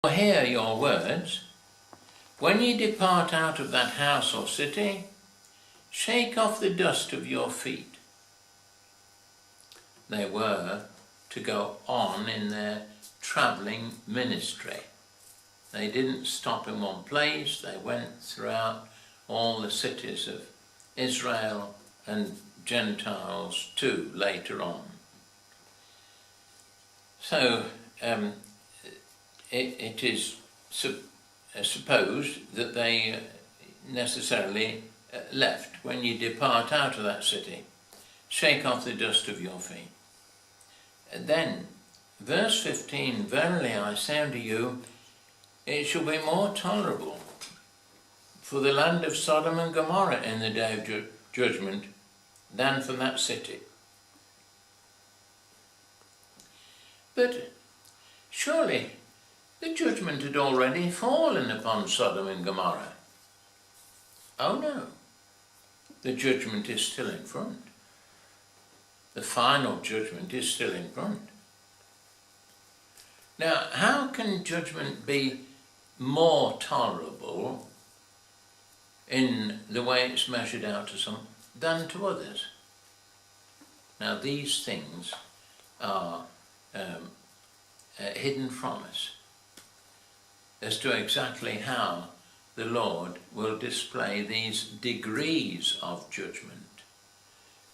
Hear your words. When ye depart out of that house or city, shake off the dust of your feet. They were to go on in their travelling ministry. They didn't stop in one place. They went throughout all the cities of Israel and Gentiles too later on. So it is supposed that they necessarily left. When you depart out of that city, shake off the dust of your feet. And then, verse 15, verily I say unto you, it shall be more tolerable for the land of Sodom and Gomorrah in the day of judgment than for that city. But surely the judgment had already fallen upon Sodom and Gomorrah. Oh no, the judgment is still in front. The final judgment is still in front. Now, how can judgment be more tolerable in the way it's measured out to some than to others? Now, these things are hidden from us as to exactly how the Lord will display these degrees of judgment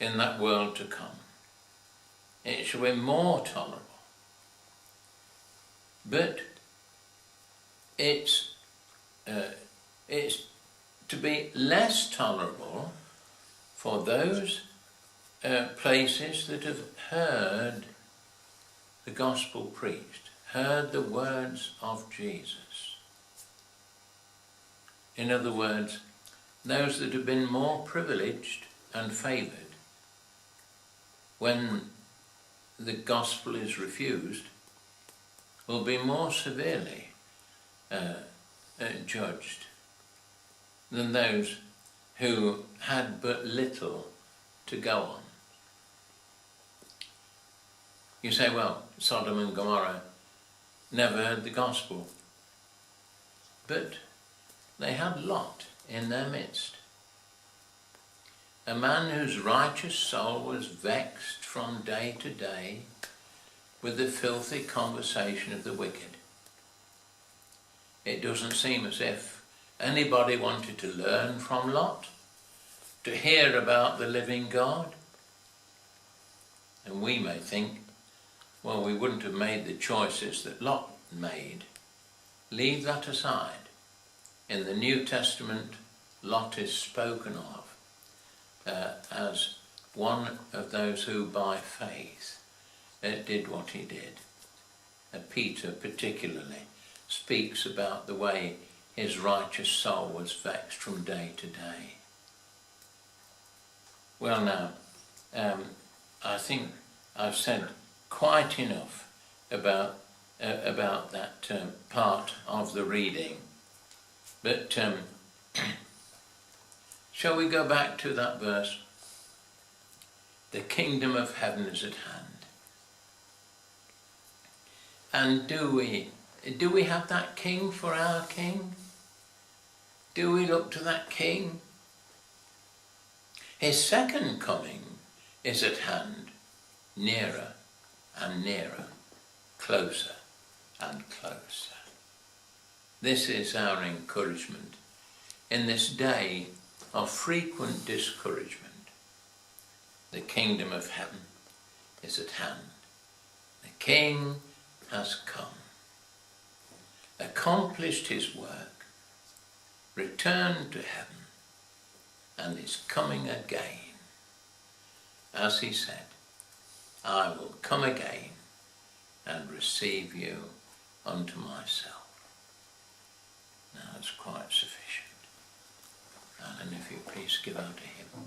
in that world to come. It shall be more tolerable. But it's to be less tolerable for those places that have heard the gospel preached, heard the words of Jesus. In other words, those that have been more privileged and favoured when the gospel is refused will be more severely judged than those who had but little to go on. You say, well, Sodom and Gomorrah never heard the gospel, but they had Lot in their midst, a man whose righteous soul was vexed from day to day with the filthy conversation of the wicked. It doesn't seem as if anybody wanted to learn from Lot, to hear about the living God. And we may think, well, we wouldn't have made the choices that Lot made. Leave that aside. In the New Testament, Lot is spoken of as one of those who by faith did what he did. Peter particularly speaks about the way his righteous soul was vexed from day to day. Well now, I think I've said quite enough about that part of the reading. But shall we go back to that verse? The kingdom of heaven is at hand. And do we have that king for our king? Do we look to that king? His second coming is at hand, nearer and nearer, closer and closer. This is our encouragement in this day of frequent discouragement. The kingdom of heaven is at hand. The King has come, accomplished his work, returned to heaven, and is coming again. As he said, I will come again and receive you unto myself. Now that's quite sufficient. Alan, if you please give out a